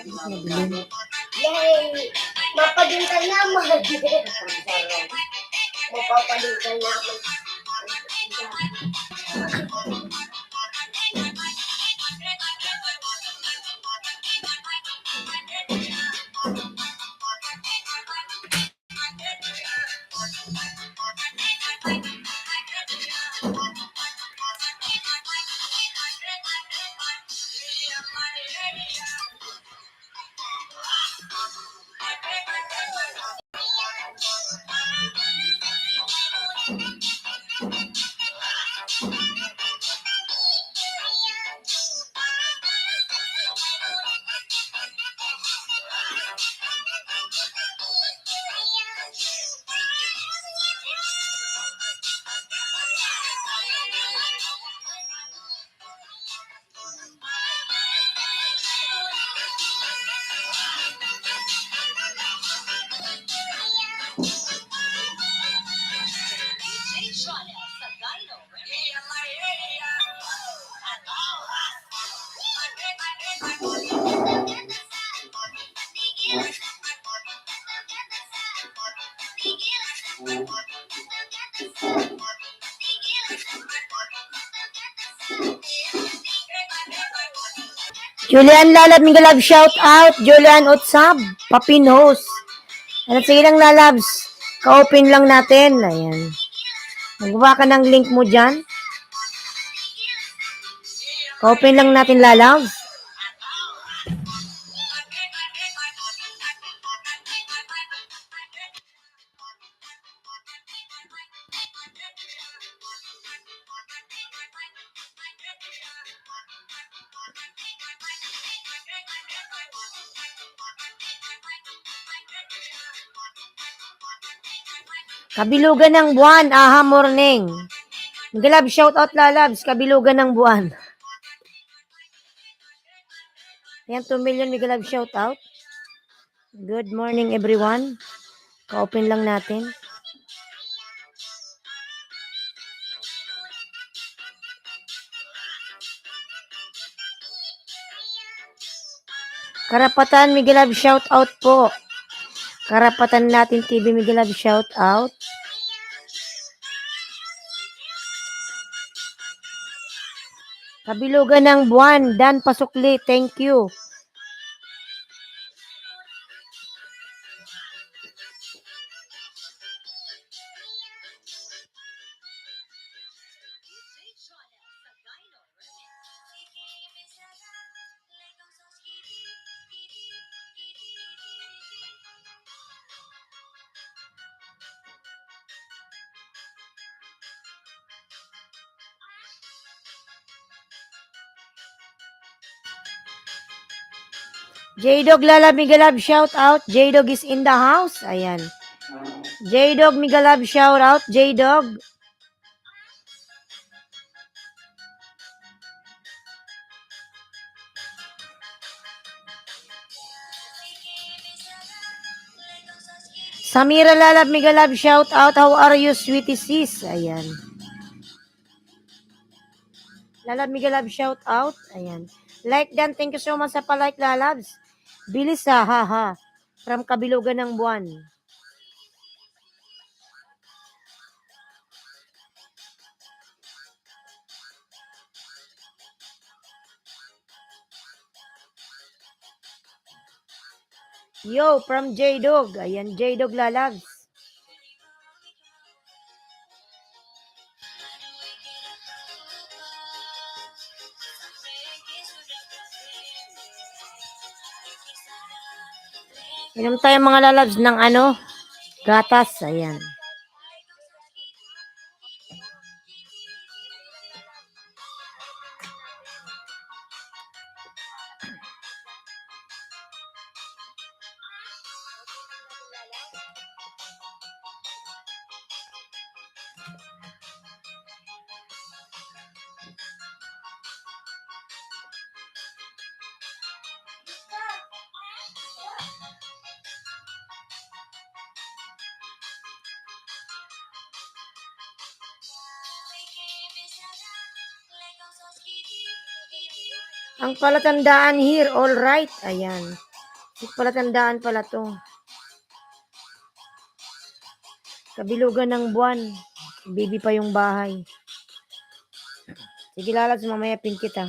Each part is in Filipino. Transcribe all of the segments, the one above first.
Madilim. Yay! Mapagintay naman. Mapapagintay naman. Julian Lalab, Miguel Love, shout out. Julian Otsab, Papinos. Ano, sige lang lalabs. Ka-open lang natin. Ayan. Magawa ka ng link mo dyan. Ka-open lang natin lalabs. Kabilugan ng buwan, aha morning. Miguel Love, shout out lalabs. Kabilugan ng buwan. Ayan, 2 million Miguel Love, shout out. Good morning everyone. Ka-open lang natin. Karapatan Miguel Love, shout out po. Karapatan natin TV Miguel Love, shout out. Kabilugan ng buwan, Dan Pasukli, thank you. J-Dog Lala Miguel Love, shout out. J-Dog is in the house. Ayan. J-Dog Miguel Love, shout out. J-Dog. Samira Lala Miguel Love, shout out. How are you, sweetie sis? Ayan. Lala Miguel Love, shout out. Ayan. Like dan. Thank you so much sa palike, lalabs. Bilis ha, ha. From Kabilugan ng buwan. Yo, from J-Dog. Ayan, J-Dog lalabs. Inom tayo mga lalabs ng gatas. Ayan. Ang palatandaan here, all right. Ayan. Palatandaan pala to. Kabilugan ng buwan. Baby pa yung bahay. Sige lalabs, mamaya pin kita.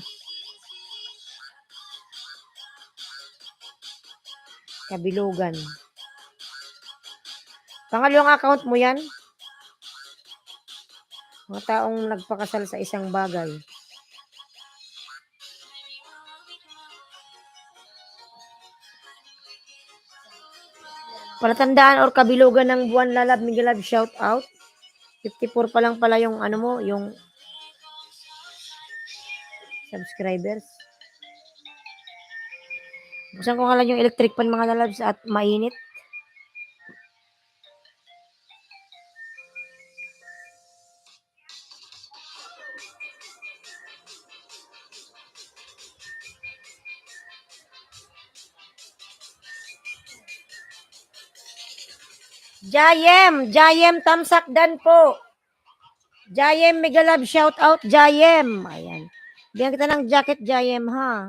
Kabilugan. Pangalawang account mo yan? Mga taong nagpakasal sa isang bagay. Palatandaan or kabilugan ng buwan lalab, Miguel Love, shout out. 54 pa lang pala yung ano mo, yung subscribers. Buksan ko nga lang yung electric pan mga lalabs at mainit. Jayem, Tamsakdan po. Jayem, Miguel Love, shout out, Jayem. Ayan. Bigyan kita ng jacket, Jayem, ha.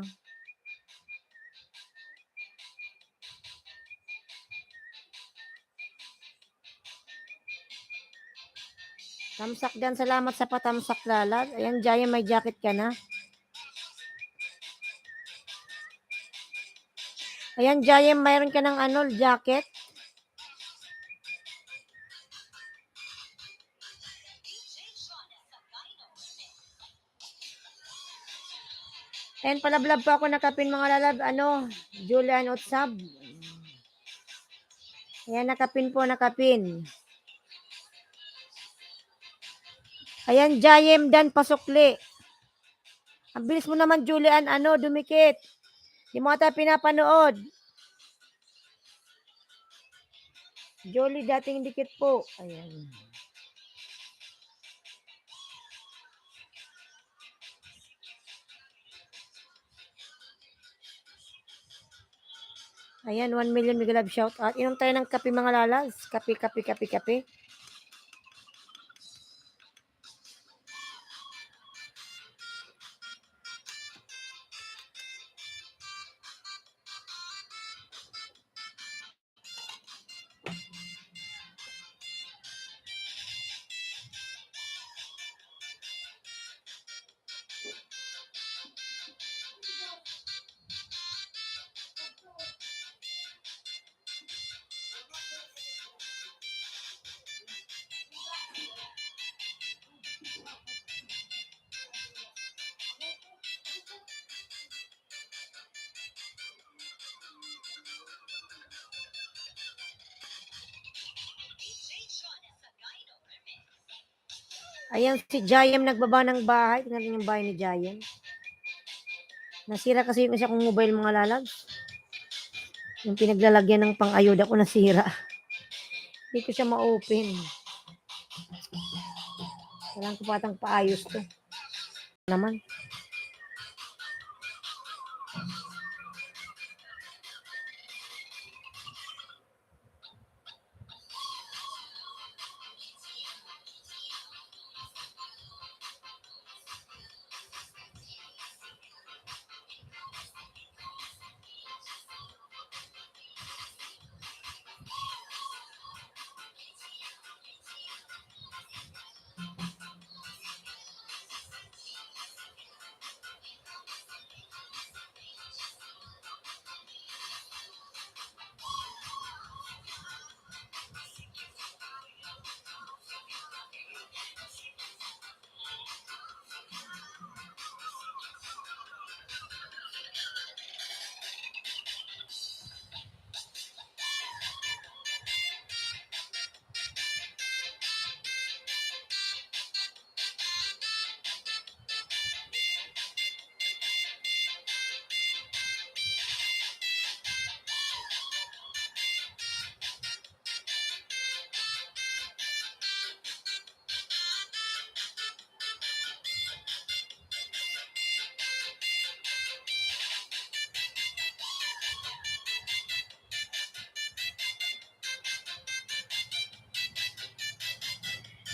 Tamsakdan, salamat sa patamsak lalab. Ayan, Jayem, may jacket ka na. Ayan, Jayem, mayroon ka ng ano, jacket. Ayan, palablab pa ako nakapin mga lalab. Ano, Julian Otsab. Ayan, nakapin po, nakapin. Ayan, Jayem Dan Pasukli. Ang bilis mo naman, Julian, ano, dumikit. Di mo ata pinapanood. Jolly, dating dikit po. Ayan. Ayan, 1 million Miguel Love shout out. Inom tayo ng kape mga lalas. Kape. Ayan, si Jayem nagbaba ng bahay. Tingnan natin yung bahay ni Jayem. Nasira kasi yung isa kong mobile mga lalabs. Yung pinaglalagyan ng pang-ayuda ko nasira. Hindi ko siya ma-open. Kailangan ko patang paayos to. Naman.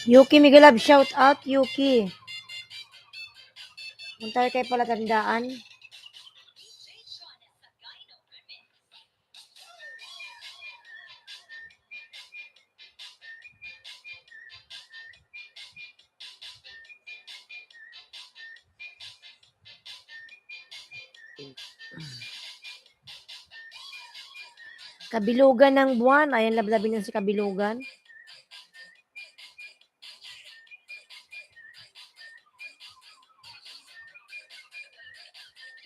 Yuki Miguel Love, shout out, Yuki. Punta tayo kay palatandaan. Kabilugan ng buwan. Ayan, lablabin yan si Kabilugan.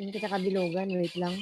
Tingin kita Kabilugan. Wait lang.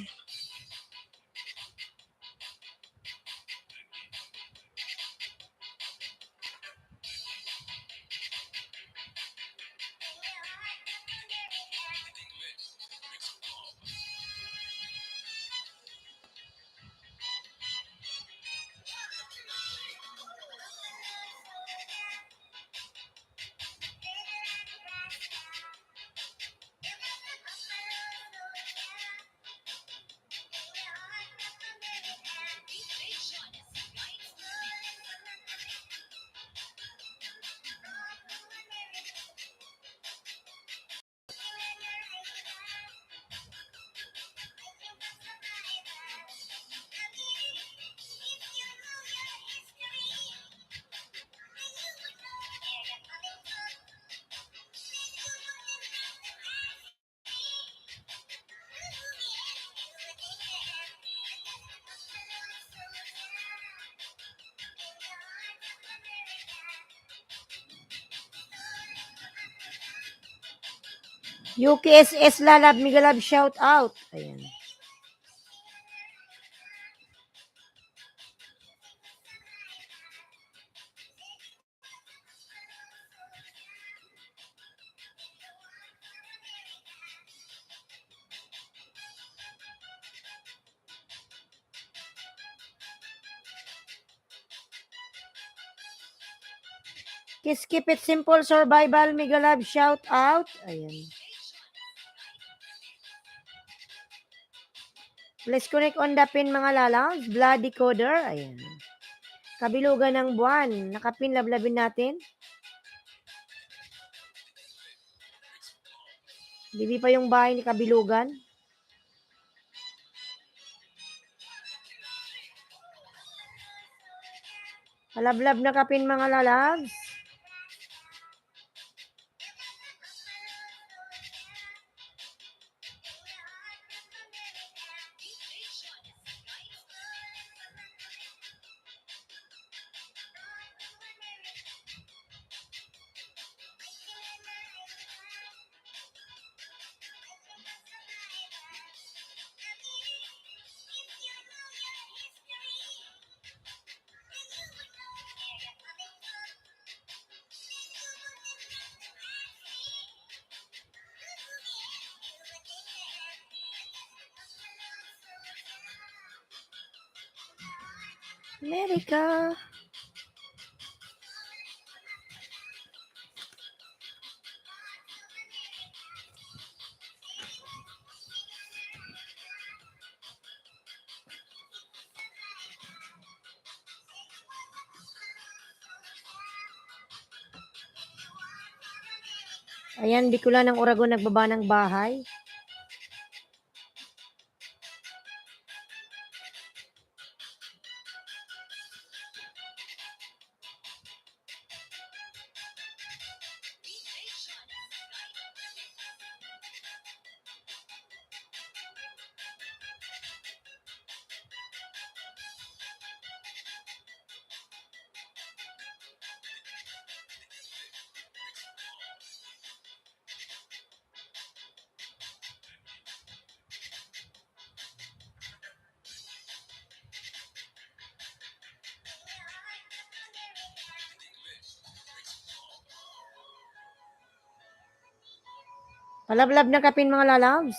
UKSS Lalab Migalab shout out. Ayan. Keep it simple survival Migalab shout out. Ayan. Please connect on the pin mga lalabs. Blood decoder. Ayan. Kabilugan ng buwan. Nakapin lablabin natin. Bibi pa yung bahay ni Kabilugan. Palablab na kapin mga lalabs. America. Ayan, Bicol ng Oragon nagbaba ng bahay. Palablab na kapin mga lalabs.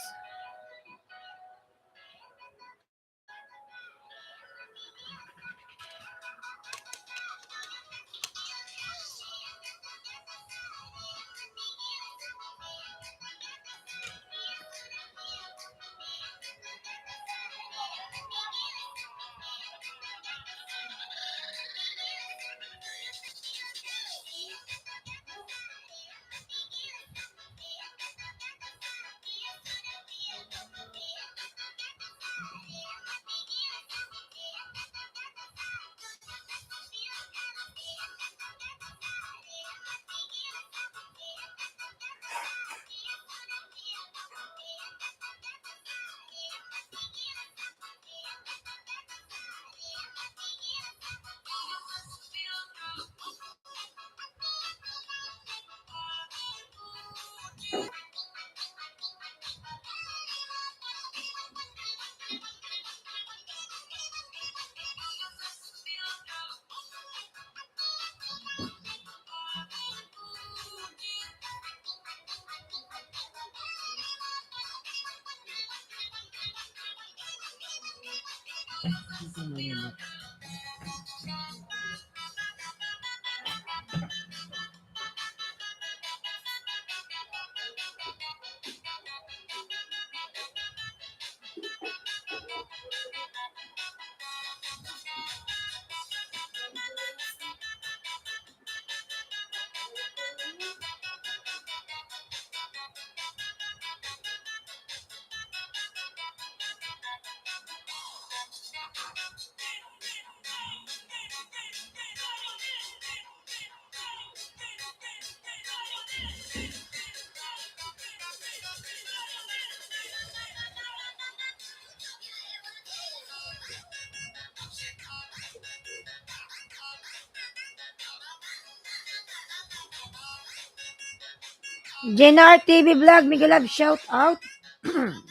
Jenar TV Vlog, Mega Love, shout out.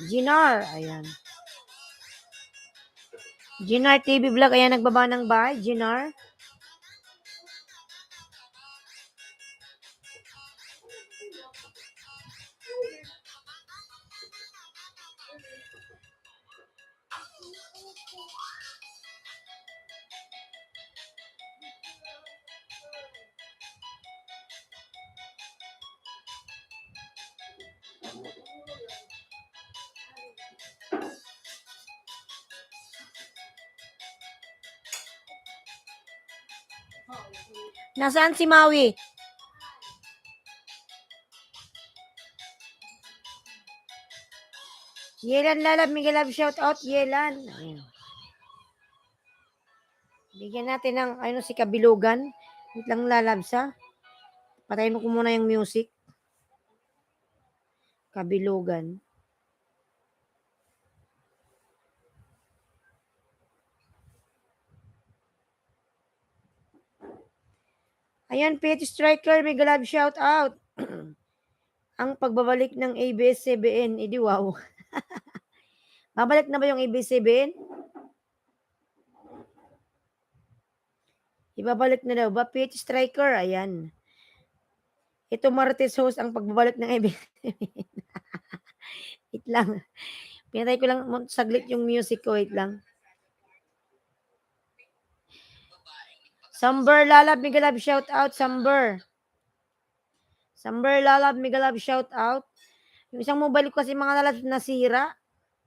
Jenar, ayan. Jenar TV Vlog, ayan, nagbaba ng bahay. Jenar. Nasaan si Maui? Yelan Lalab, Mega Love, shout out. Yelan. Ayan. Bigyan natin ng ano si Kabilugan. Wait lang Lalabs ha. Patayin mo ko muna yung music. Kabilugan. Ayan, Pet Striker, Mega Love, shout out. Ang pagbabalik ng ABS-CBN, edi wow. Babalik na ba yung ABS-CBN? Ibabalik na daw ba? Pet Striker, ayan. Ito Martes host ang pagbabalik ng ABS-CBN. Wait lang. Pinatay ko lang saglit yung music ko, wait lang. Samber Lalab, Mega Love, shout out, Samber. Samber Lalab, Mega Love, shout out. Yung isang mobile ko kasi mga lalab nasira.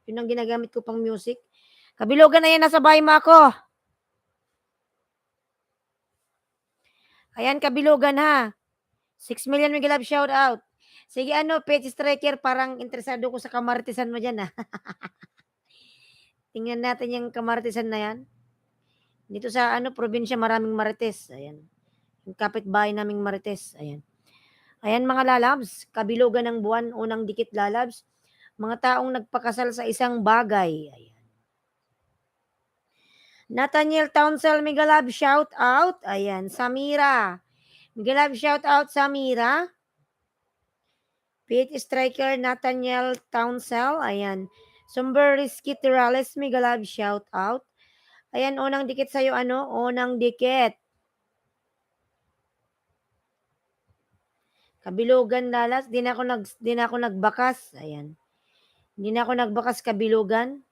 Yun ang ginagamit ko pang music. Kabilugan na yan, nasa bahay mo ako. Ayan, Kabilugan ha. 6 million Mega Love, shout out. Sige ano, Pet Striker, parang interesado ko sa kamartisan mo dyan ha. Tingnan natin yung kamartisan na yan. Dito sa ano, probinsya maraming marites. Ayan. Yung kapitbahay naming marites. Ayan. Ayan mga lalabs, kabilugan ng buwan, unang dikit lalabs. Mga taong nagpakasal sa isang bagay. Ayan. Nathaniel Townsell, Mega Love, shout out. Ayan, Samira. Mega Love, shout out, Samira. Pit Striker, Nathaniel Townsell. Ayan. Sumber Risky Tirales, Mega Love, shout out. Ayan, unang dikit sa'yo, ano? Unang dikit. Kabilugan, lalas. Di na ako nagbakas. Ayan. Hindi na ako nagbakas, kabilugan.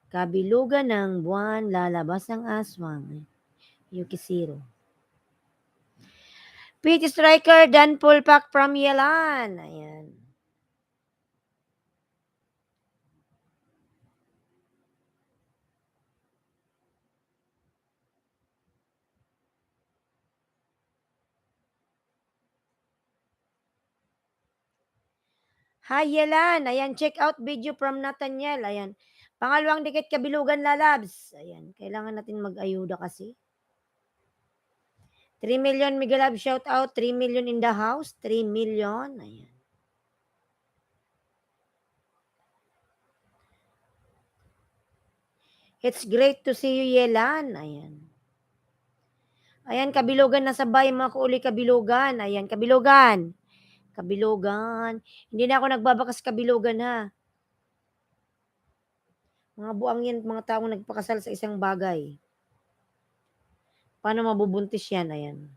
Kabilugan ng buwan, lalabas ang aswang. Yukisiro. Pit Striker, Dan Pulpak from Yelan. Ayan. Hi, Yelan. Ayan, check out video from Nathaniel. Ayan. Pangalawang dikit kabilugan lalabs. Ayan, kailangan natin mag-ayuda kasi. 3 million Mega Love, shout out. 3 million in the house. 3 million. Ayan. It's great to see you, Yelan. Ayan. Ayan, kabilugan na sabay mga kuuli kabilugan. Ayan, kabilugan. Kabilugan. Hindi na ako nagbabakas kabilugan ha. Mga buang yan, mga taong nagpakasal sa isang bagay. Paano mabubuntis yan? Ayan.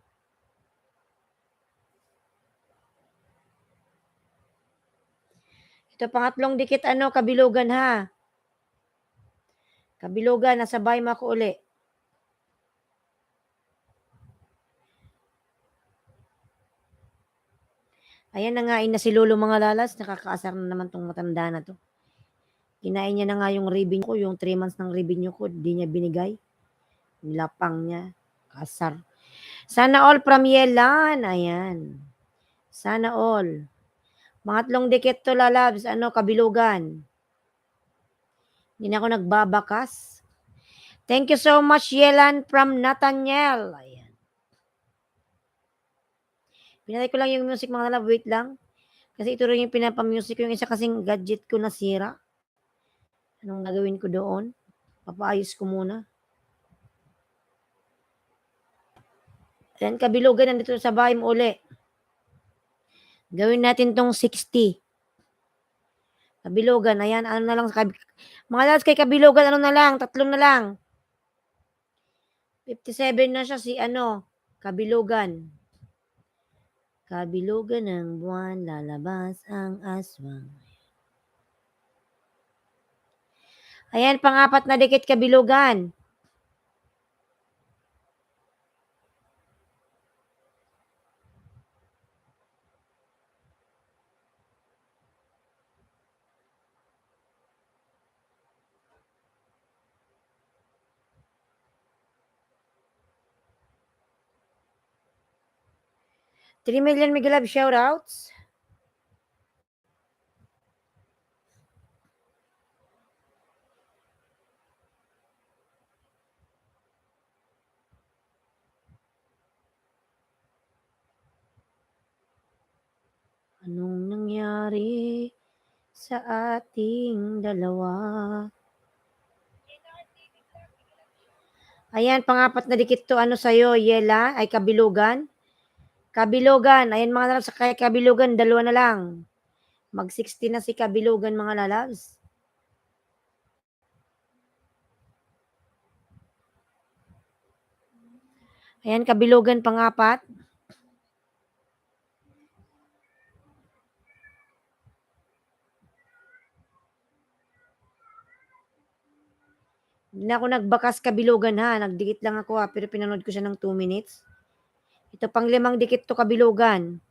Ito pangatlong dikit ano, kabilugan ha. Kabilugan, nasa bahay mo ako uli. Ayan na nga, na si Lolo mga lalas. Nakakaasar na naman tong matanda na to. Kinain niya na nga yung revenue ko, yung 3 months ng revenue ko, di niya binigay. Lapang niya. Kasar. Sana all from Yelan. Ayan. Sana all. Pangatlong dikit to, lalabs. Kabilugan. Hindi na ako nagbabakas. Thank you so much, Yelan from Nathaniel. Ayan. Pinatay ko lang yung music mga lalab. Wait lang. Kasi ito rin yung pinapamusic ko. Yung isa kasing gadget ko nasira. Anong gagawin ko doon? Papaayos ko muna. Ayan, kabilugan. Nandito sa bahay mo uli. Gawin natin tong 60. Kabilugan. Ayan, ano na lang. Mga lads kay kabilugan, ano na lang. 3 na lang. 57 na siya si kabilugan. Kabilugan ng buwan, lalabas ang aswang. Ayan, pang-4 na dikit kabilugan. $3 million Miguelab shoutouts. Anong nangyari sa ating dalawa? Ayan, pang-4 na dikit to. Ano sa'yo, Yela? Ay, kabilugan. Kabilugan. Ayan, mga lalabs. Kay kabilugan, 2 na lang. Mag-60 na si kabilugan, mga lalabs. Ayan, kabilugan, pang-4. Hindi na ako nagbakas kabilugan ha. Nagdikit lang ako ha. Pero pinanood ko siya ng 2 minutes. Ito pang 5 dikit to kabilugan.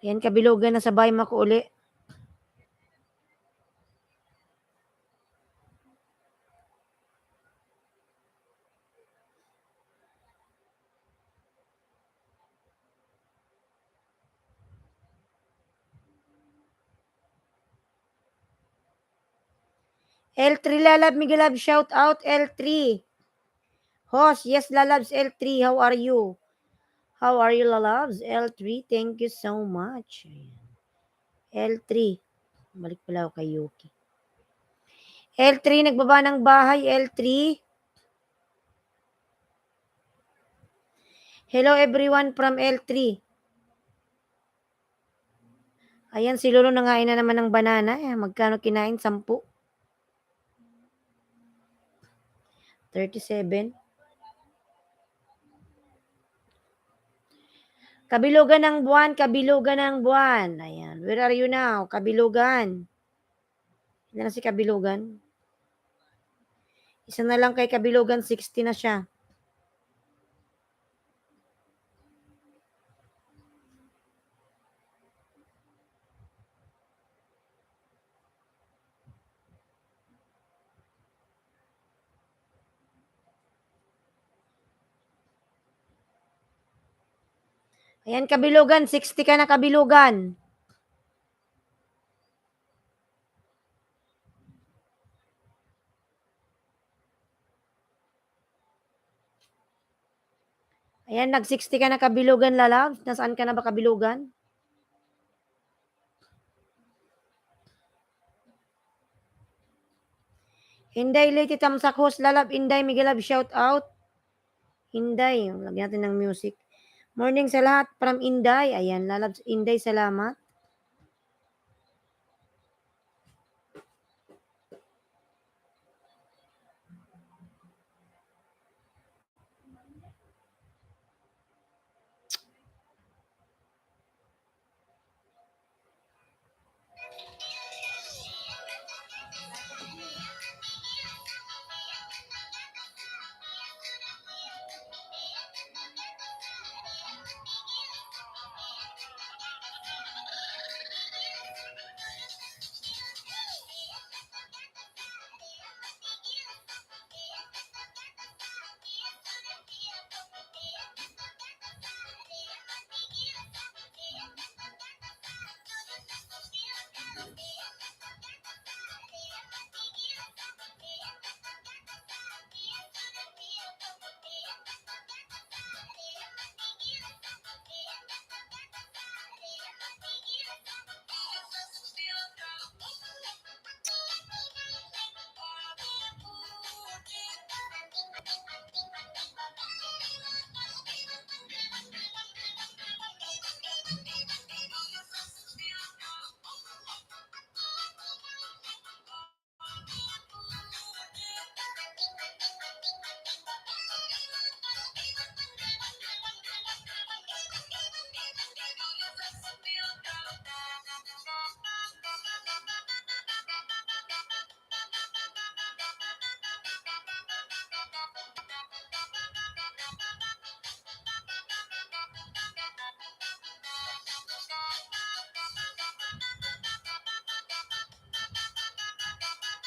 Ayan, kabilugan na sa bahay mo ko uli. L3 lalab, Miguelab, shout out L3. Host, yes lalabs, L3, how are you? How are you lalabs? L3, thank you so much. L3, balik pala ako kay Yuki. L3, nagbaba ng bahay, L3. Hello everyone from L3. Ayan, si Lolo nangain na naman ng banana. Magkano kinain? 10. 37. Kabilugan ng buwan, kabilugan ng buwan. Ayan, where are you now? Kabilugan. Yan na si kabilugan. Isa na lang kay kabilugan, 60 na siya. Ayan, kabilugan, 60 ka na kabilugan. Ayan, nag-60 ka na kabilugan, lalab. Nasaan ka na ba kabilugan? Inday, lady tamsak host, lalab. Inday, Miguelab, shout out. Inday, lagyan natin ng music. Morning sa lahat from Inday. Ayan, lalab. Inday, salamat.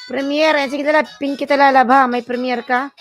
Premiere. Sige lalab, pin kita lalab ha. May premiere ka?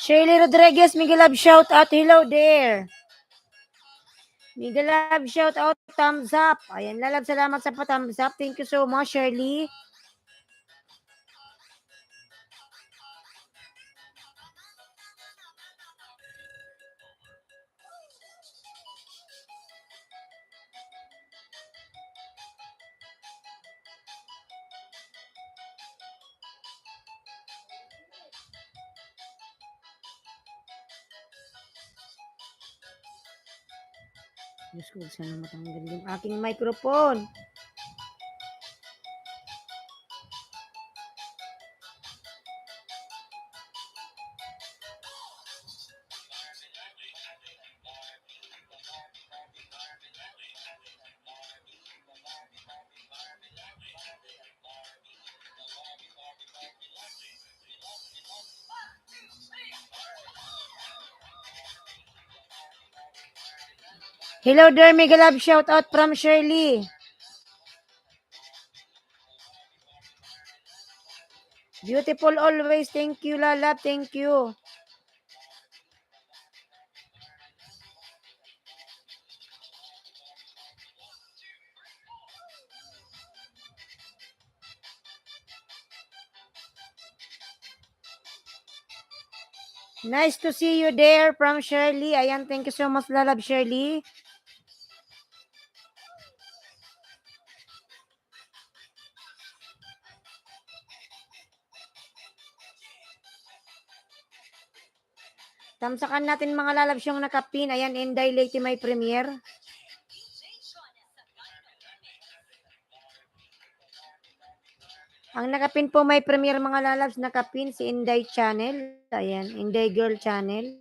Shirley Rodriguez, Miguel Love, shout out. Hello there. Miguel Love, shout out. Thumbs up. Ayan, lalab, salamat sa pa-thumbs up. Thank you so much, Shirley. Diyos ko, sana matanggal yung aking microphone. Hello there, Miguel Love, shout out from Shirley. Beautiful always. Thank you, lalab. Thank you. Nice to see you there from Shirley. Ayan, thank you so much, lalab, Shirley. Tamsakan natin mga lalabs yung nakapin. Ayan, Inday Lady may premiere. Ang nakapin po may premiere mga lalabs, nakapin si Inday Channel. Ayan, Inday Girl Channel.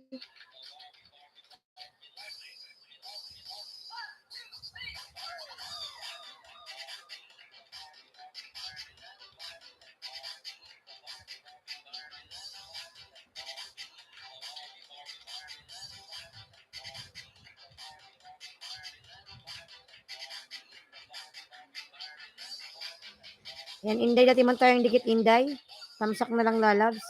Yan, Inday, dati man tayong dikit Inday. Tamsak na lang lalabs.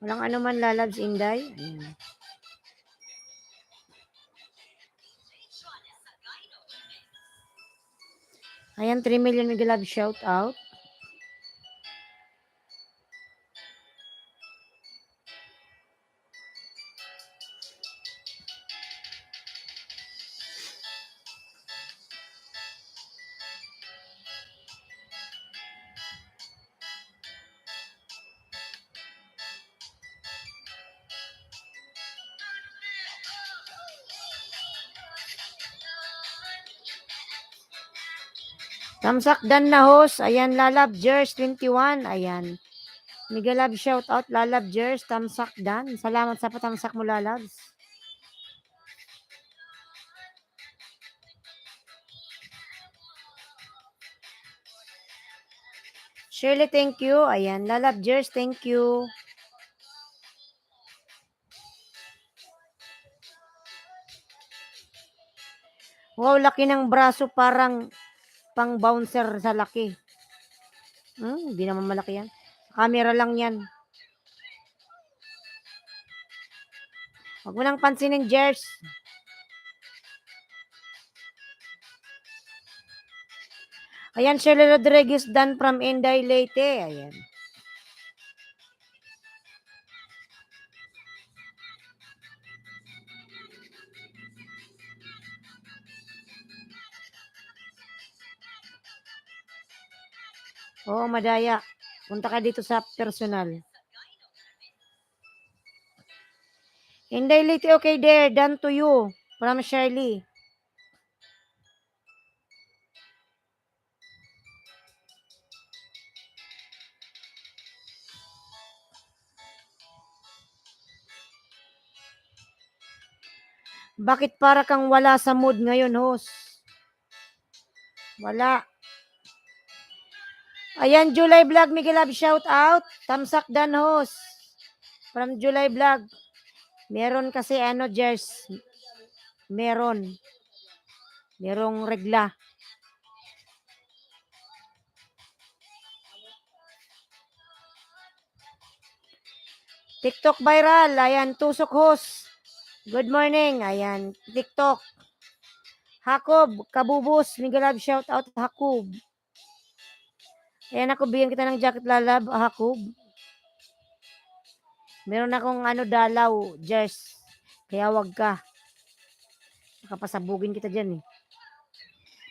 Walang ano man lalabs, Inday. Ayan. Ayan, 3 million Miguel Love, shout out. Tamsak dan na host. Ayan, lalab, Jers 21. Ayan. Miguel Love, shout out. Lalab, Jers, tamsak dan. Salamat sa patamsak mo, lalabs. Shirley, thank you. Ayan, lalab, Jers, thank you. Wow, laki ng braso, parang pang bouncer sa laki. Hindi naman malaki yan. Camera lang yan. Huwag mo nang pansinin, Jers. Ayan, Shirley Rodriguez, Dan from Inday Leyte. Ayan. Oo, madaya. Punta ka dito sa personal. Hindi late, okay there. Done to you. From Shirley. Bakit para kang wala sa mood ngayon, host? Wala. Ayan, July Vlog, Miguel Love, shout out. Tamsak Dan, host. From July Vlog. Meron kasi Jers. Meron. Merong regla. TikTok viral. Ayan, Tusok host. Good morning. Ayan, TikTok. Hakob, Kabubus, Miguel Love, shout out, Hakob. Ayan ako, bigyan kita ng jacket lalab, Hakob. Meron akong dalaw, Jess. Kaya wag ka. Nakapasabugin kita dyan eh.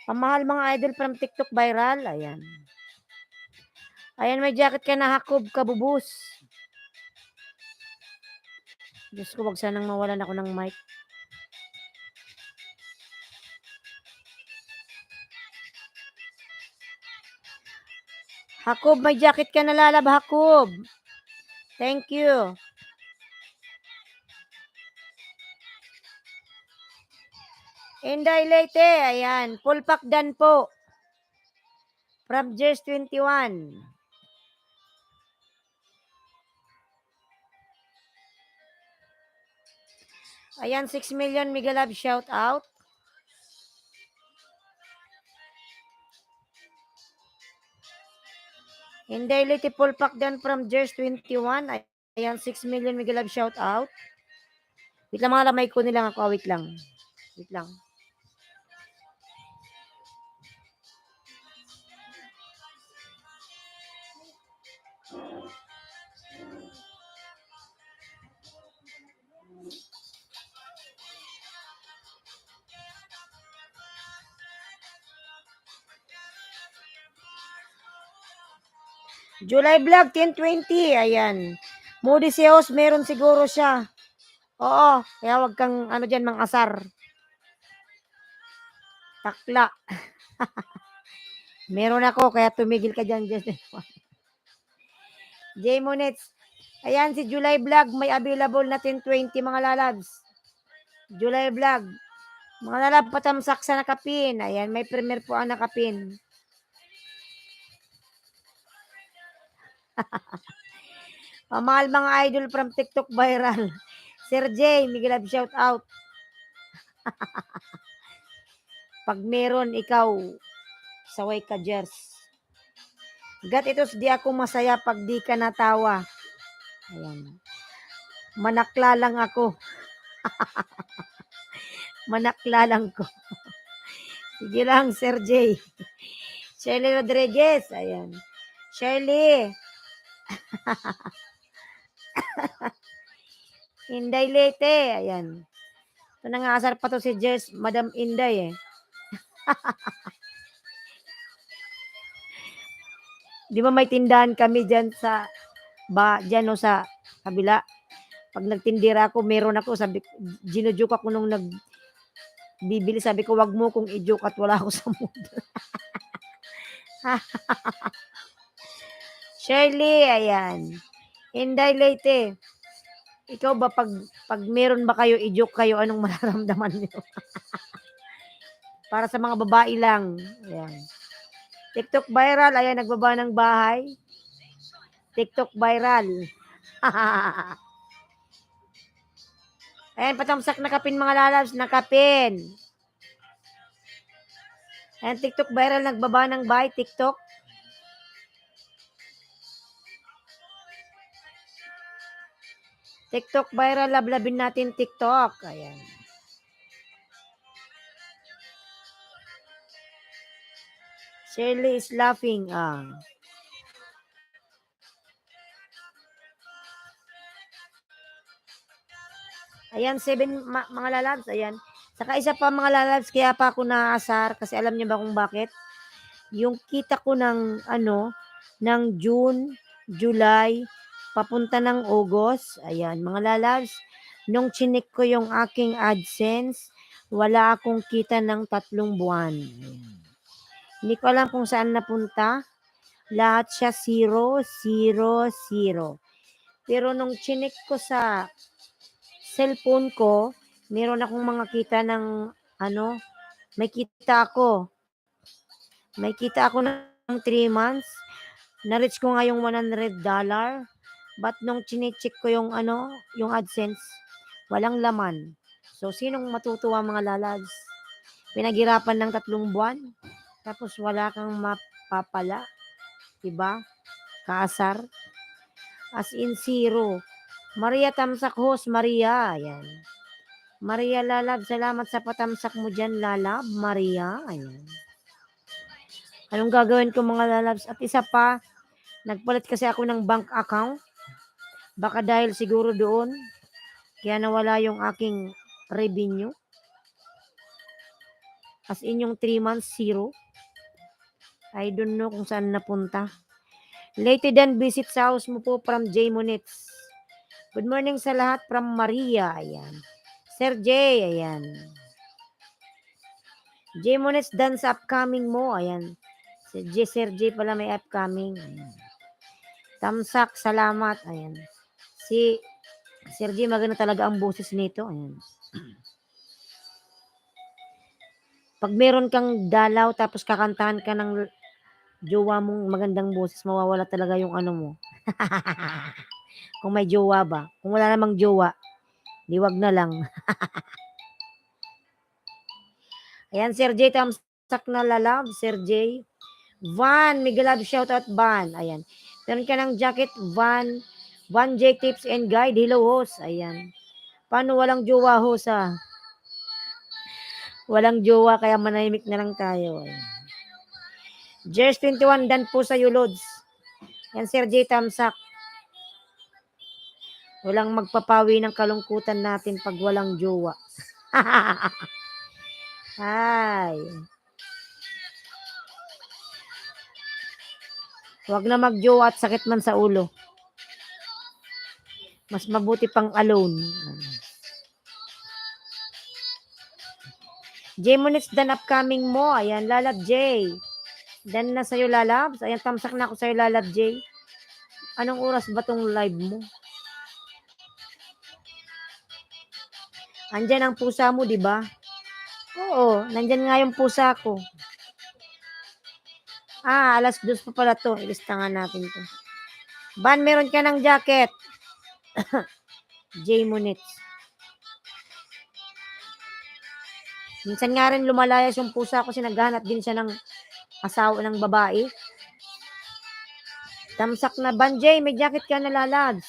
Pamahal mga idol from TikTok viral. Ayan. Ayan, may jacket ka na, Hakob, Kabubus. Diyos ko, wag sanang mawalan ako ng mic. Hakob, may jacket ka na lalab, Hakob. Thank you. Inday Leyte, ayan. Full pack dan po. From Jers 21. Ayan, 6 million Miguel Love, shout out. Inday Leyte, full pack dan from Jers 21. Ayan, 6 million Miguel Love, shout out. Wait lang mga lamay ko nilang ako. Wait lang. Wait lang. July Vlog, 1020. Ayan. Moody si host, meron siguro siya. Oo, kaya wag kang dyan, mang asar. Takla. Meron ako, kaya tumigil ka dyan. J Monets. Ayan, si July Vlog, may available na 1020 mga lalabs. July Vlog. Mga lalab, patamsak sa nakapin. Ayan, may premier po ang nakapin. Pamahal mga idol from TikTok viral. Sir J, Miguel Love, shout out. Pag meron, ikaw, saway ka, Jers. Gat itos, di ako masaya pag di ka natawa. Ayan. Manakla lang ako. Manakla lang ko. Sige lang, Sir J. Shirley Rodriguez. Ayan. Shirley. Inday Leyte. Ayan. Ito nangasar pa to si Jess, Madam Inday eh. Di ba may tindahan kami dyan sa, dyan o sa kabila. Pag nagtindira ako, meron ako, sabi, ginujoke ako nung nagbibili, sabi ko, wag mo kung i-joke at wala ako sa mood. Shirley, ayan. Inday Leyte. Ikaw ba, pag meron ba kayo, i-joke kayo, anong mararamdaman niyo? Para sa mga babae lang. Ayan. TikTok viral, ayan, nagbaba ng bahay. TikTok viral. Ayan, patamsak na kapin mga lalabs, nakapin. Ayan, TikTok viral, nagbaba ng bahay, TikTok. TikTok viral, lablabin natin TikTok. Ayan. Shirley is laughing. Ayan, 7 mga lalabs. Ayan. Saka isa pa mga lalabs, kaya pa ako naasar kasi alam niyo ba kung bakit? Yung kita ko ng ng June, July, papunta ng August. Ayan, mga lalabs, nung chinik ko yung aking AdSense, wala akong kita ng 3 buwan. Ayan. Hindi ko alam kung saan napunta. Lahat siya 0, 0, 0. Pero nung chinik ko sa cellphone ko, meron akong mga kita ng may kita ako. May kita ako ng 3 months. Na-reach ko nga yung $100. But nung chinecheck ko yung yung AdSense, walang laman. So, sinong matutuwa mga lalads? Pinaghirapan ng 3 buwan, tapos wala kang mapapala. Diba? Kaasar. As in 0. Maria Tamsak host, Maria. Ayan. Maria Lalab, salamat sa patamsak mo dyan, Lalab. Maria. Ayan. Anong gagawin ko mga lalabs? At isa pa, nagpalit kasi ako ng bank account. Baka dahil siguro doon, kaya nawala yung aking revenue. As in yung 3 months, 0. I don't know kung saan napunta. Late then visit sa house mo po from J. Monets. Good morning sa lahat from Maria. Ayan. Sir J. Ayan. J. Monets dance upcoming mo. Ayan. Sir J pala may upcoming. Ayan. Tamsak, salamat. Ayan. Si Sir J, maganda talaga ang boses nito. Ayan. Pag meron kang dalaw tapos kakantahan ka ng jowa mong magandang boses, mawawala talaga yung mo. Kung may jowa ba. Kung wala namang jowa, di wag na lang. Ayan, Sir J, tamsak na lalab. Sir J. Van, Miguelab, shoutout Van. Ayan. Meron ka ng jacket, Van. Van J Tips and Guide. Hello, host. Ayan. Paano walang jowa, host, ah? Walang jowa, kaya manahimik na lang tayo. Ayan. Jers 21, dan po sa Lods. Yan, Sir J. Tamsak. Walang magpapawi ng kalungkutan natin pag walang jowa. Ay. Huwag na magjowa at sakit man sa ulo. Mas mabuti pang alone. J. Monits, dan upcoming mo. Ayan, Lalab J. Dan na sa'yo, Lalabs. Ayan, tamsak na ako sa'yo, Lalab J. Anong oras ba tong live mo? Andyan ang pusa mo, di ba? Oo, nandyan nga yung pusa ko. Alas 2 pa pala to. Ilista nga natin to. Ban, meron ka ng jacket. J. Monits. Minsan nga rin lumalayas yung pusa ko kasi naghahanap din siya ng asawa ng babae. Tamsak na, Ban J, may jacket ka na lalads.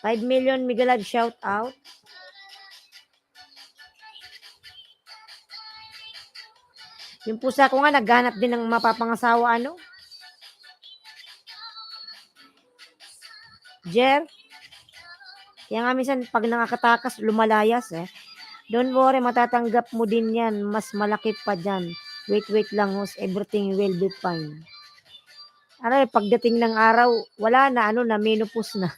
5 million Miguelad shout out. Yung pusa ko nga naghahanap din ng mapapangasawa Jer. Kaya nga minsan pag nakakatakas lumalayas Don't worry, matatanggap mo din yan. Mas malaki pa dyan. Wait lang host. Everything will be fine. Pagdating ng araw, wala na, na menopause na.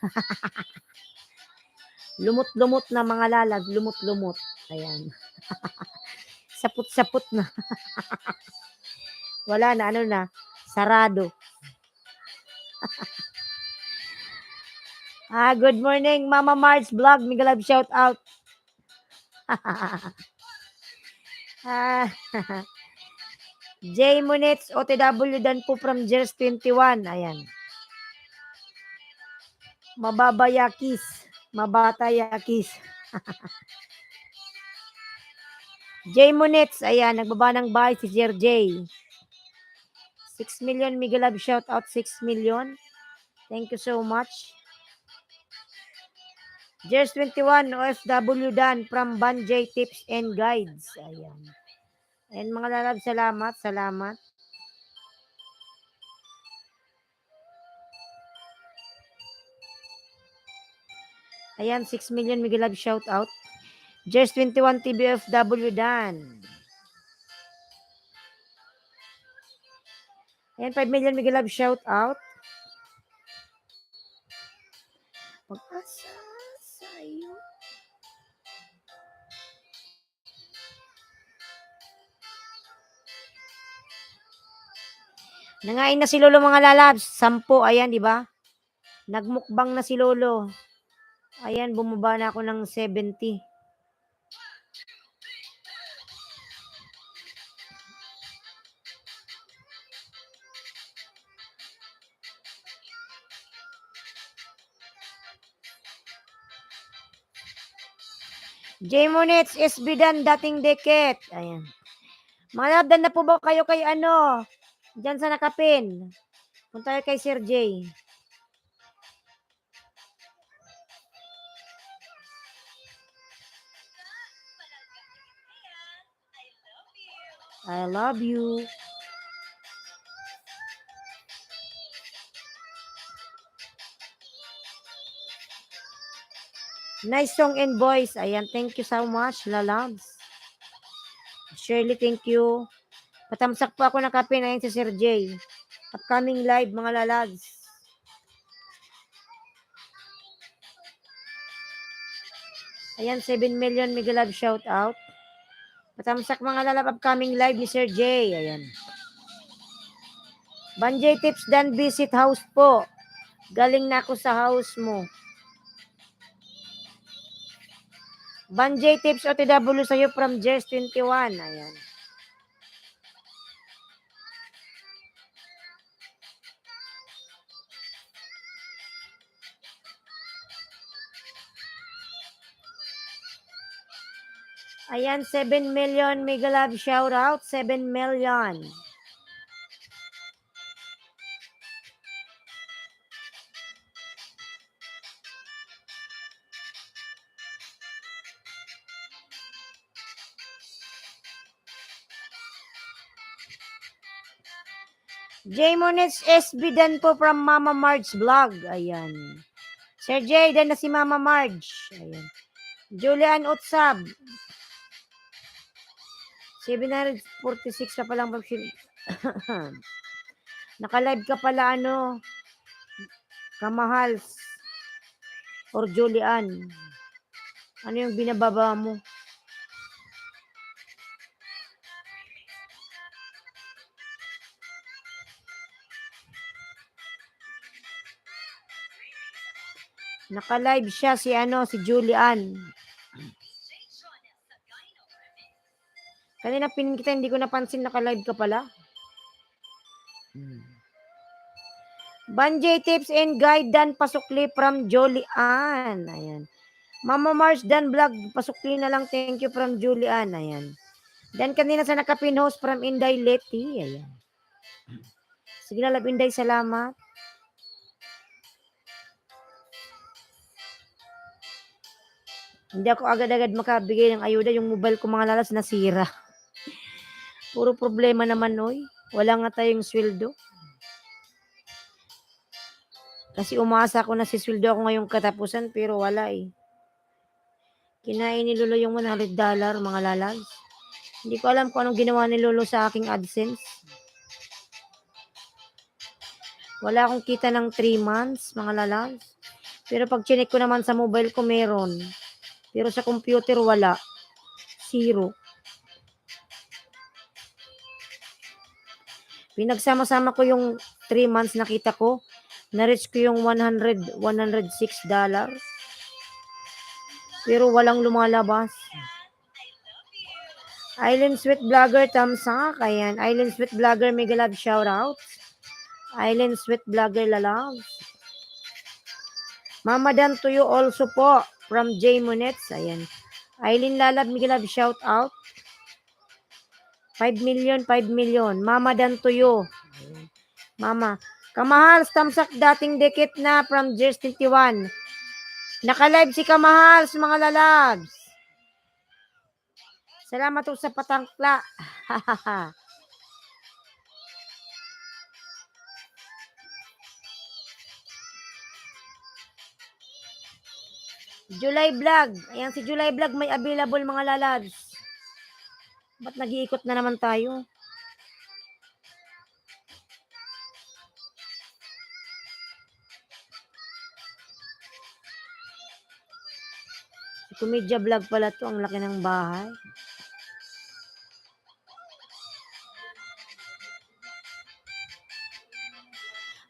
Lumot-lumot na mga lalag. Lumot-lumot. Ayan. Saput-saput na. Wala na, na. Sarado. Good morning, Mama Marge Vlog. Migalab shout out. J. Monets, OTW dan po from Jers 21. Ayan. Mababayakis. Mabatayakis. J. Monets, ayan, nagbaba ng bahay si Sir J. 6 million, Miguelab shout out 6 million. Thank you so much. Jers 21, OFW Dan from Ban J Tips and Guides. Ayan. And mga lalab, salamat. Ayan, 6 million Miguelab shout out. Jers 21 TBFW Dan. Ayan, 5 million Mega Love shout out. Pag-asa sa'yo. Nangain na si Lolo mga lalabs. 10, ayan, di ba? Nagmukbang na si Lolo. Ayan, bumaba na ako ng 70. J Monets, SB Dan, dating deket. Ayan. Mga labdan na po ba kayo kay ano? Diyan sa nakapin. Punta kayo kay Sir J. I love you. Nice song and voice. Ayan, thank you so much, lalabs. Shirley, thank you. Patamsak po ako ng kape na yun si Sir J. Upcoming live, mga lalabs. Ayan, 7 million Mega Love shout out. Patamsak mga lalab, upcoming live ni Sir J. Ayan. Banjay Tips Dan visit house po. Galing na ako sa house mo. Banjay Tips OTW sa'yo from Jess 21. Ayan. Ayan, 7 million Mega Love shout out. 7 million. J Monets SB Dan po from Mama Marge Vlog. Ayan. Sir J, dan na si Mama Marge. Ayan. Julian Utsab. 746 pa palang naka-live ka pala ano, Kamahals or Julian. Ano yung binababa mo? Naka-live siya si Julian. Kanina pinin kita, hindi ko napansin naka-live ka pala. Banjay Tips and Guide Dan Pasukli from Julian. Ayan. Mama Mars Dan Vlog, pasukli na lang. Thank you from Julian. Ayan. Dan kanina sa nakapin host from Inday Leti. Ayan. Sige na, Love Inday, salamat. Hindi ako agad-agad makabigay ng ayuda. Yung mobile ko mga lalas nasira. Puro problema naman, oy. Wala nga tayong sweldo. Kasi umasa ako na si sweldo ako ngayong katapusan, pero wala eh. Kinain ni Lolo yung $100, mga lalas. Hindi ko alam kung anong ginawa ni Lolo sa aking AdSense. Wala akong kita ng 3 months, mga lalas. Pero pag chinek ko naman sa mobile ko, meron. Pero sa computer, wala. 0. Pinagsama-sama ko yung 3 months nakita ko. Na-reach ko yung $106. Pero walang lumalabas. Island Sweet Vlogger, tamsak. Ayan. Island Sweet Vlogger, mega love shoutout. Island Sweet Vlogger, lalav. Mama Dan to you also po. From J Monets. Ayan. Aileen Lalab, mega love shoutout. 5 million, 5 million. Mama Dan to you. Ayan. Mama. Kamahal, tamsak dating dekit na from Jers 21. Naka-live si Kamahal sa mga lalabs. Salamat po sa patangkla. July Vlog. Ayan si July Vlog, may available mga lalabs. Ba't nag-iikot na naman tayo? Komedya vlog pala to. Ang laki ng bahay.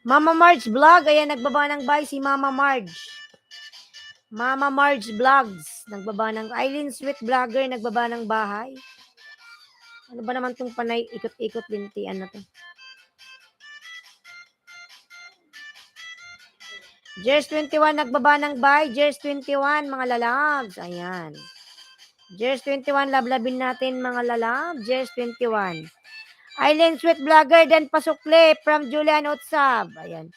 Mama Marge Vlog. Ayan, nagbaba ng bahay si Mama Marge. Mama Marge Vlogs. Nagbaba ng... Eileen Sweet Vlogger. Nagbaba ng bahay. Ano ba naman tong panay ikot-ikot lintian na to? Jers 21 nagbaba ng bahay. Jers 21 mga lalabs. Ayan. Jers 21 lablabin natin mga lalabs. Jers 21. Eileen Sweet Vlogger dan pasukle from Julian Otsab. Ayan.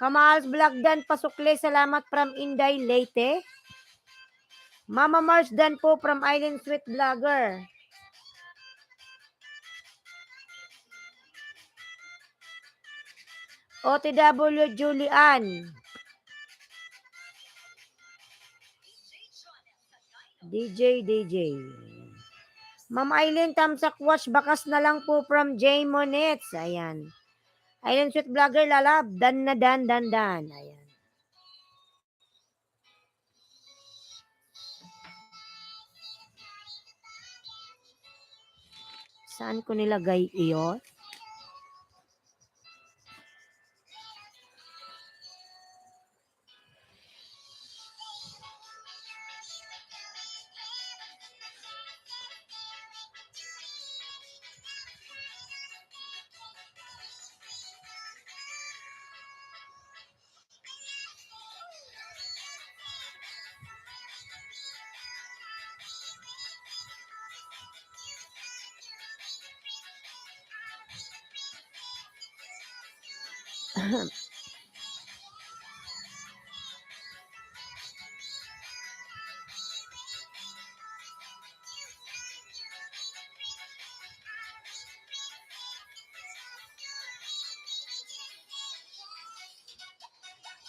Kamal's Vlog dan pasukle. Salamat from Inday Leyte. Mama Mars dan po from Eileen Sweet Vlogger. OTW Julian. DJ. Ma'am Eileen, Tamsak Wash, bakas na lang po from J. Monets. Ayan. Eileen Sweet Vlogger, lalab. Dan. Ayan. Saan ko nilagay iyon?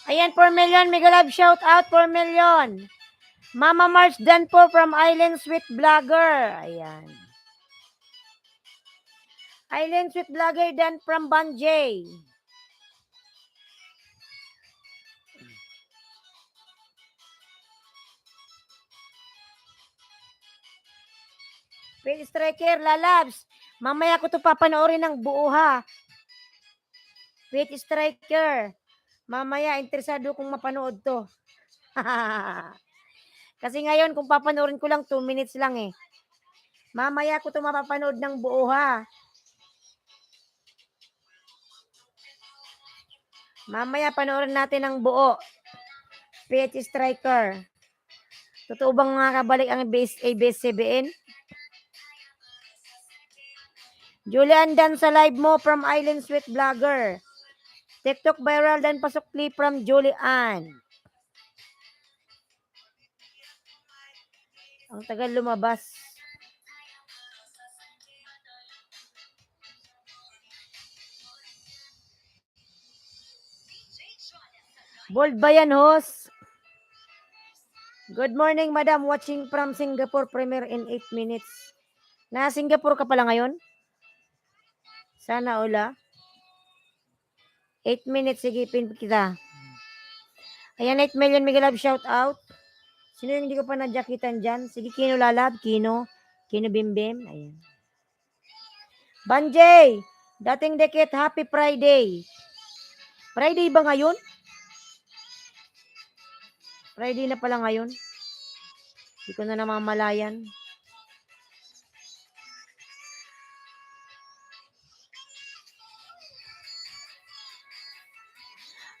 Ayan, 4 million. Mega love shout out, 4 million. Mama March dan po from Island Sweet Vlogger. Ayan. Island Sweet Vlogger dan from Banjay. Page Striker, lalabs. Mamaya ko to papanoorin ng buo ha. Page Striker. Mamaya, interesado kong mapanood to. Kasi ngayon, kung papanoorin ko lang, 2 minutes lang eh. Mamaya ko to mapapanood ng buo ha. Mamaya panoorin natin ng buo. PH Striker. Totoo bang mga kabalik ang ABS-CBN? Julian dan sa live mo from Island Sweet Vlogger. TikTok viral dan pasok clip from Julian. Ang tagal lumabas. Bold ba yan, host? Good morning, madam. Watching from Singapore premiere in 8 minutes. Na Singapore ka pala ngayon? Sana ula. 8 minutes, sige, pin kita. Ayan, 8 million mega love shout out. Sino yung hindi ko pa nadyakitan dyan? Sige, Kino lalab, Kino Bimbim. Ayan. Banjay, dating dekit, happy Friday. Friday ba ngayon? Friday na pala ngayon. Hindi ko na namamalayan.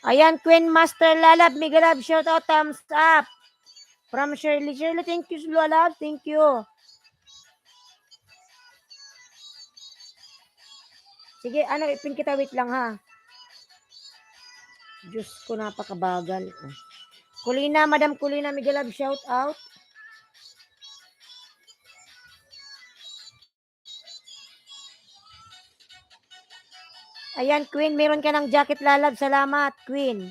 Ayan, Queen Master Lalab, mega love, shout out, thumbs up. From Shirley. Shirley, thank you, Lalab. Thank you. Sige, ipin kita, wait lang ha. Diyos ko, napakabagal. Kulina, Madam Kulina, mega love, shout out. Ayan, Queen, meron ka ng jacket lalab. Salamat, Queen.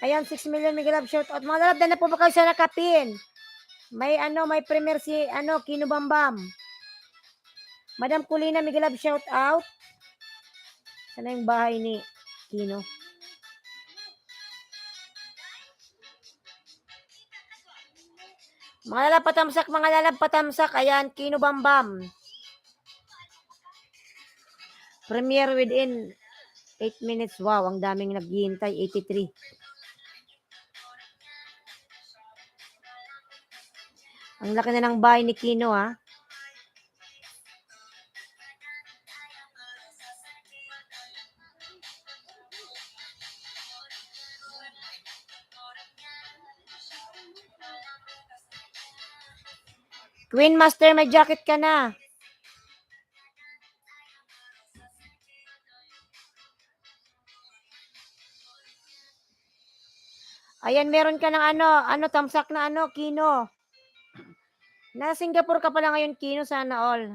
Ayan, 6 million mega love shout out. Mga lalab, na po ba kayo sa nakapin? May premiere si, Kino Bambam. Madam Kulina, mega love shout out. Sana yung bahay ni Kino. Mga lalab patamsak, ayan, Kino Bambam. Premiere within 8 minutes. Wow, ang daming naghihintay, 83. Ang laki na ng bahay ni Kino, ha? Queen Master, may jacket ka na. Ayan, meron ka ng tamsak na Kino. Nasa Singapore ka pala ngayon, Kino, sana all.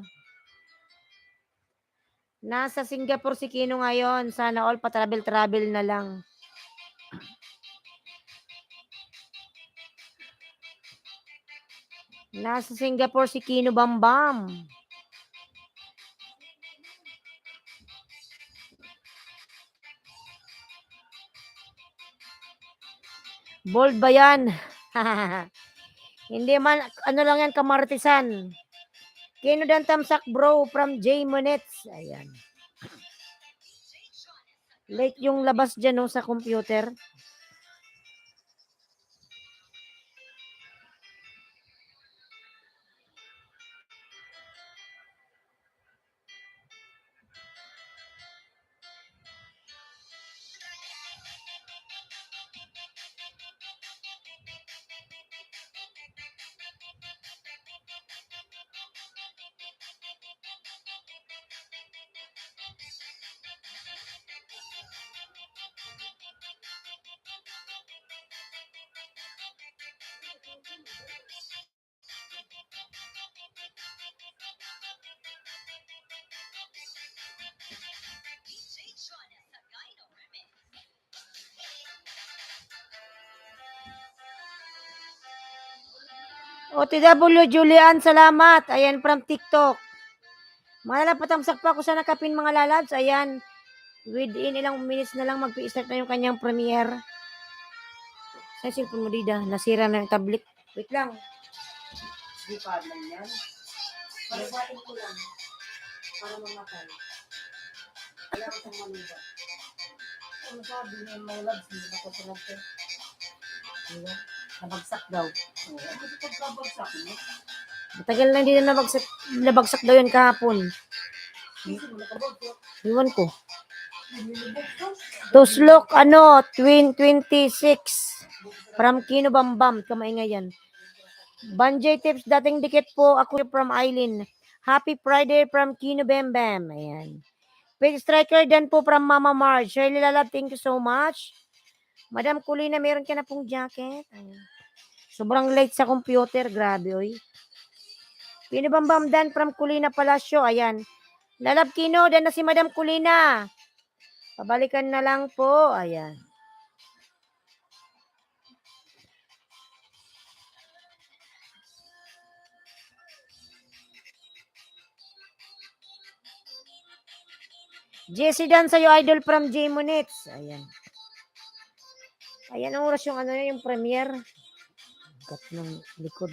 Nasa Singapore si Kino ngayon, sana all pa-travel na lang. Nasa Singapore si Kino Bambam. Bold ba yan? Hindi man, lang yan, kamartisan. Kino dan tamsak bro from J Monets. Ayan. Late yung labas dyan sa computer. OTW Julian, salamat. Ayan, from TikTok. Patamsak pa ako sa nakapin mga lalabs. Ayan, within ilang minutes na lang mag-start na yung kanyang premiere. Sa cellphone mo, Dida. Nasira na yung tablet. Wait lang. Sipad lang yan. Palipatin ko lang. Para mamatay. Kaya ko siyang malubat. Ano sabi niya mga labs, hindi nakasunod ko. Diba? Nabagsak daw. Oo, ano sa pagkabagsak mo? Matagal na hindi na nabagsak daw yun kahapon. Sisi mo nakabagsak. Iwan ko. Nilibagsak. Tuslok, 26. From Kino Bambam. Kamaingay yan. Banjay Tips, dating dikit po. Ako from Eileen. Happy Friday from Kino Bambam. Ayan. Big Striker, dan po from Mama Marge. Shirley Lalab, thank you so much. Madam Kulina, meron ka na pong jacket. Ayan. Sobrang late sa computer. Grabe, oy. Kino Bambam, dan from Kulina Palacio. Ayan. Lalab Kino, dan na si Madam Kulina. Pabalikan na lang po. Ayan. Jessie Dan sa'yo, idol from J Monets. Ayan. Ayan ang oras yung yung premiere. Gat ng likod.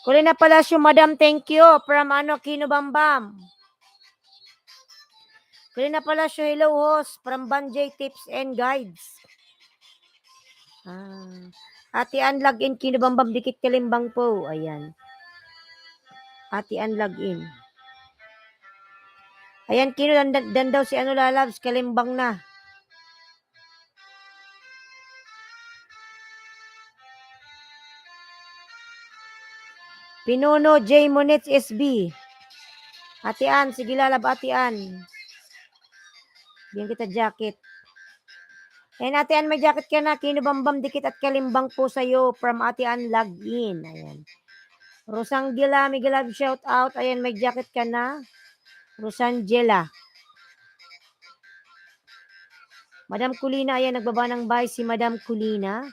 Kulina Palacio, Madam, thank you. From Kino Bambam. Kulina Palacio, hello host. From Banjay Tips and Guides. Ate Ann, login. Kino Bambam, dikit kalimbang po. Ayan. Ate Ann, login. Ayan, Kino, dan daw si Lalabs, kalimbang na. Pinuno J Monets SB. Ate Ann, sige lalab, Ate Ann. Bigyan kita jacket. Ayan, Ate Ann, may jacket ka na. Kino Bambam, dikit at kalimbang po sa'yo. From Ate Ann, login. Ayan. Rosangela, may galab shout out. Ayan, may jacket ka na. Rosangela. Madam Kulina, ayan, nagbaba ng bahay si Madam Kulina.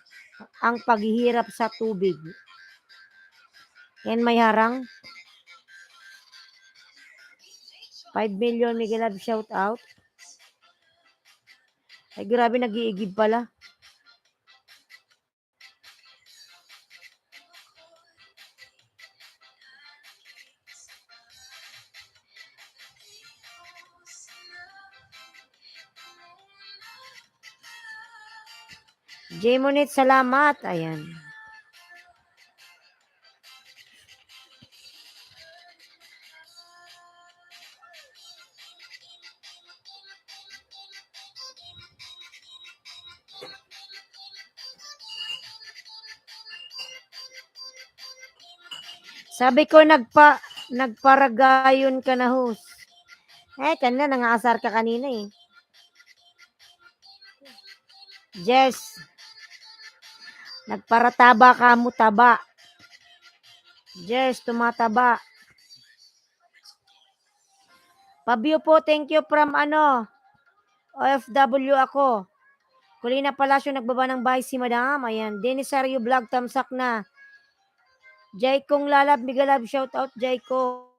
Ang paghihirap sa tubig. Ayan, may harang. 5 million Miguel Love shout out. Ay, grabe, nag-iigib pala. Jemonit, salamat. Ayan. Sabi ko, nagparagayon ka na, host. Kanina, nangaasar ka kanina eh. Jess, nagparataba ka mo, taba. Jess, tumataba. Pabio po, thank you from OFW ako. Kulina Palacio, nagbaba ng bahay si Madam. Ayan, Dennis Sario Vlog, tamsak na. Jay Kong Lalab, Miguel Love, shout out Jay Kong.